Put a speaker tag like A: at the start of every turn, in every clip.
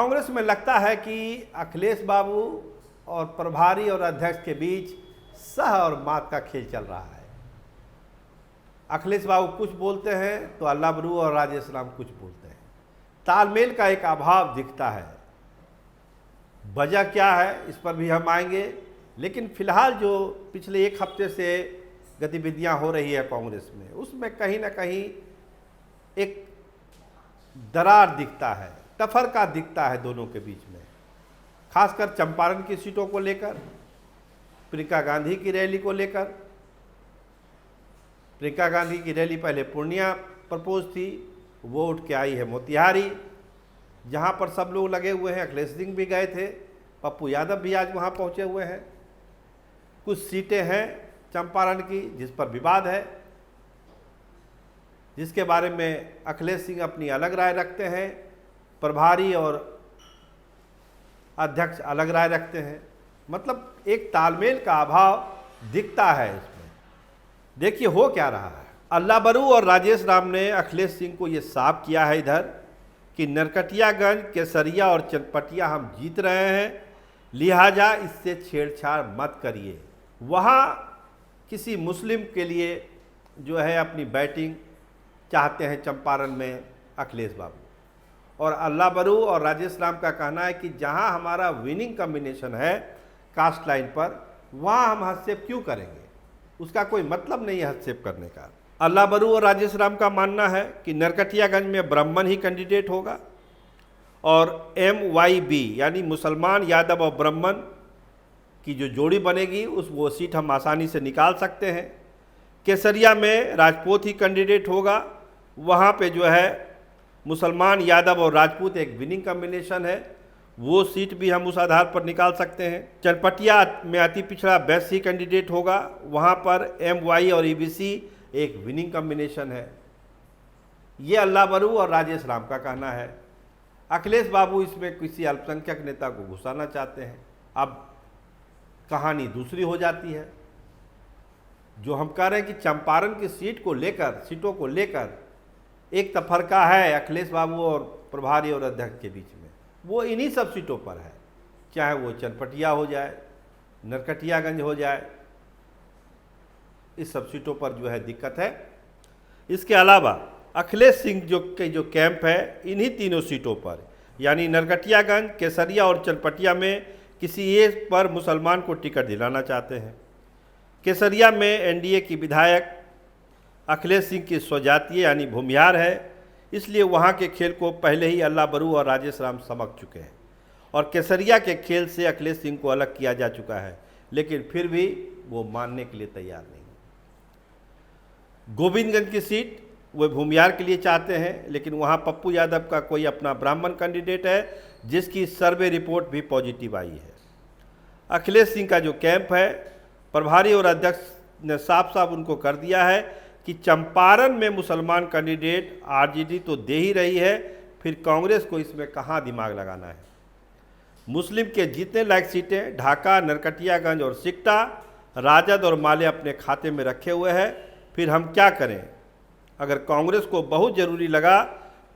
A: कांग्रेस में लगता है कि अखिलेश बाबू और प्रभारी और अध्यक्ष के बीच सह और मात का खेल चल रहा है। अखिलेश बाबू कुछ बोलते हैं तो अल्लाह बरू और राजेश राम कुछ बोलते हैं। तालमेल का एक अभाव दिखता है। वजह क्या है इस पर भी हम आएंगे, लेकिन फिलहाल जो पिछले एक हफ्ते से गतिविधियां हो रही है कांग्रेस में, उसमें कहीं ना कहीं एक दरार दिखता है, तफरका दिखता है दोनों के बीच में। खासकर चंपारण की सीटों को लेकर, प्रियंका गांधी की रैली को लेकर। प्रियंका गांधी की रैली पहले पूर्णिया प्रपोज थी, वो उठ के आई है मोतिहारी, जहां पर सब लोग लगे हुए हैं। अखिलेश सिंह भी गए थे, पप्पू यादव भी आज वहां पहुंचे हुए हैं। कुछ सीटें हैं चंपारण की जिस पर विवाद है, जिसके बारे में अखिलेश सिंह अपनी अलग राय रखते हैं, प्रभारी और अध्यक्ष अलग राय रखते हैं। मतलब एक तालमेल का अभाव दिखता है इसमें। देखिए हो क्या रहा है। अल्लाह बरू और राजेश राम ने अखिलेश सिंह को ये साफ किया है इधर कि नरकटियागंज, केसरिया और चनपटिया हम जीत रहे हैं, लिहाजा इससे छेड़छाड़ मत करिए। वहाँ किसी मुस्लिम के लिए जो है अपनी बैटिंग चाहते हैं चंपारण में अखिलेश बाबू। और अल्लाह बरू और राजेश राम का कहना है कि जहां हमारा विनिंग कॉम्बिनेशन है कास्ट लाइन पर, वहां हम हस्तक्षेप क्यों करेंगे, उसका कोई मतलब नहीं है हस्तक्षेप करने का। अल्लाह बरू और राजेश राम का मानना है कि नरकटियागंज में ब्राह्मण ही कैंडिडेट होगा और MYB यानी मुसलमान, यादव और ब्राह्मण की जो जोड़ी बनेगी वो सीट हम आसानी से निकाल सकते हैं। केसरिया में राजपूत ही कैंडिडेट होगा, वहाँ पे जो है मुसलमान, यादव और राजपूत एक विनिंग कॉम्बिनेशन है, वो सीट भी हम उस आधार पर निकाल सकते हैं। चनपटिया में अति पिछड़ा बैस ही कैंडिडेट होगा, वहाँ पर MY और EBC एक विनिंग कॉम्बिनेशन है। ये अल्लाह बरू और राजेश राम का कहना है। अखिलेश बाबू इसमें किसी अल्पसंख्यक नेता को घुसाना चाहते हैं। अब कहानी दूसरी हो जाती है। जो हम कह रहे हैं कि चंपारण की सीटों को लेकर एक तफरका है अखिलेश बाबू और प्रभारी और अध्यक्ष के बीच में, वो इन्हीं सब सीटों पर है। चाहे वो चनपटिया हो जाए, नरकटियागंज हो जाए, इस सब सीटों पर जो है दिक्कत है। इसके अलावा अखिलेश सिंह जो कैंप है इन्हीं तीनों सीटों पर यानी नरकटियागंज, केसरिया और चनपटिया में किसी एक पर मुसलमान को टिकट दिलाना चाहते हैं। केसरिया में NDA की विधायक अखिलेश सिंह की स्वजातीय यानी भूमिहार है, इसलिए वहाँ के खेल को पहले ही अल्लाह बरू और राजेश राम समझ चुके हैं और केसरिया के खेल से अखिलेश सिंह को अलग किया जा चुका है, लेकिन फिर भी वो मानने के लिए तैयार नहीं। गोविंदगंज की सीट वो भूमिहार के लिए चाहते हैं, लेकिन वहाँ पप्पू यादव का कोई अपना ब्राह्मण कैंडिडेट है जिसकी सर्वे रिपोर्ट भी पॉजिटिव आई है। अखिलेश सिंह का जो कैंप है, प्रभारी और अध्यक्ष ने साफ साफ उनको कर दिया है कि चंपारण में मुसलमान कैंडिडेट RJD तो दे ही रही है, फिर कांग्रेस को इसमें कहाँ दिमाग लगाना है। मुस्लिम के जीतने लायक सीटें ढाका, नरकटियागंज और सिकटा राजद और माले अपने खाते में रखे हुए हैं, फिर हम क्या करें। अगर कांग्रेस को बहुत ज़रूरी लगा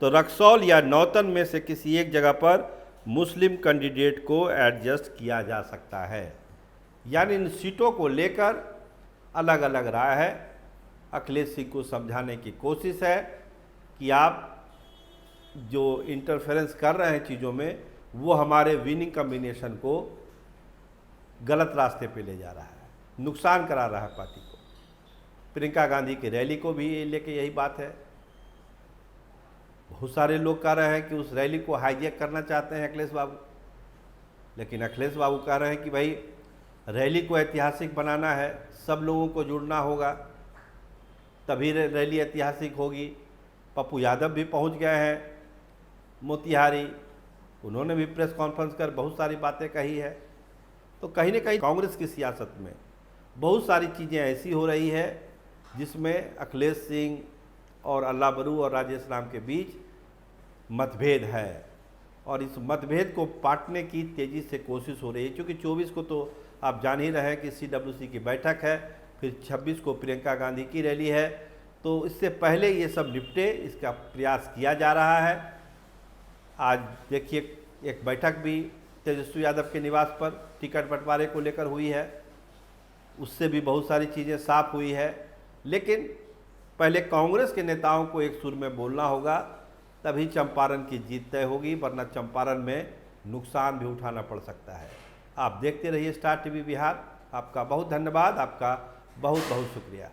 A: तो रक्सौल या नौतन में से किसी एक जगह पर मुस्लिम कैंडिडेट को एडजस्ट किया जा सकता है। यानी इन सीटों को लेकर अलग अलग राय है। अखिलेश सिंह को समझाने की कोशिश है कि आप जो इंटरफेरेंस कर रहे हैं चीज़ों में, वो हमारे विनिंग कॉम्बिनेशन को गलत रास्ते पे ले जा रहा है, नुकसान करा रहा है पार्टी को। प्रियंका गांधी की रैली को भी लेके यही बात है। बहुत सारे लोग कह रहे हैं कि उस रैली को हाईजैक करना चाहते हैं अखिलेश बाबू, लेकिन अखिलेश बाबू कह रहे हैं कि भाई रैली को ऐतिहासिक बनाना है, सब लोगों को जुड़ना होगा, तभी रैली ऐतिहासिक होगी। पप्पू यादव भी पहुंच गए हैं मोतिहारी, उन्होंने भी प्रेस कॉन्फ्रेंस कर बहुत सारी बातें कही है। तो कहीं ना कहीं कांग्रेस की सियासत में बहुत सारी चीज़ें ऐसी हो रही है जिसमें अखिलेश सिंह और अल्लाह बरू और राजेश राम के बीच मतभेद है, और इस मतभेद को पाटने की तेज़ी से कोशिश हो रही है। क्योंकि 24 को तो आप जान ही रहे हैं कि CWC की बैठक है, फिर 26 को प्रियंका गांधी की रैली है, तो इससे पहले ये सब निपटे, इसका प्रयास किया जा रहा है। आज देखिए एक बैठक भी तेजस्वी यादव के निवास पर टिकट बंटवारे को लेकर हुई है, उससे भी बहुत सारी चीज़ें साफ हुई है। लेकिन पहले कांग्रेस के नेताओं को एक सुर में बोलना होगा, तभी चंपारण की जीत तय होगी, वरना चंपारण में नुकसान भी उठाना पड़ सकता है। आप देखते रहिए स्टार टीवी बिहार। आपका बहुत धन्यवाद, आपका बहुत बहुत शुक्रिया।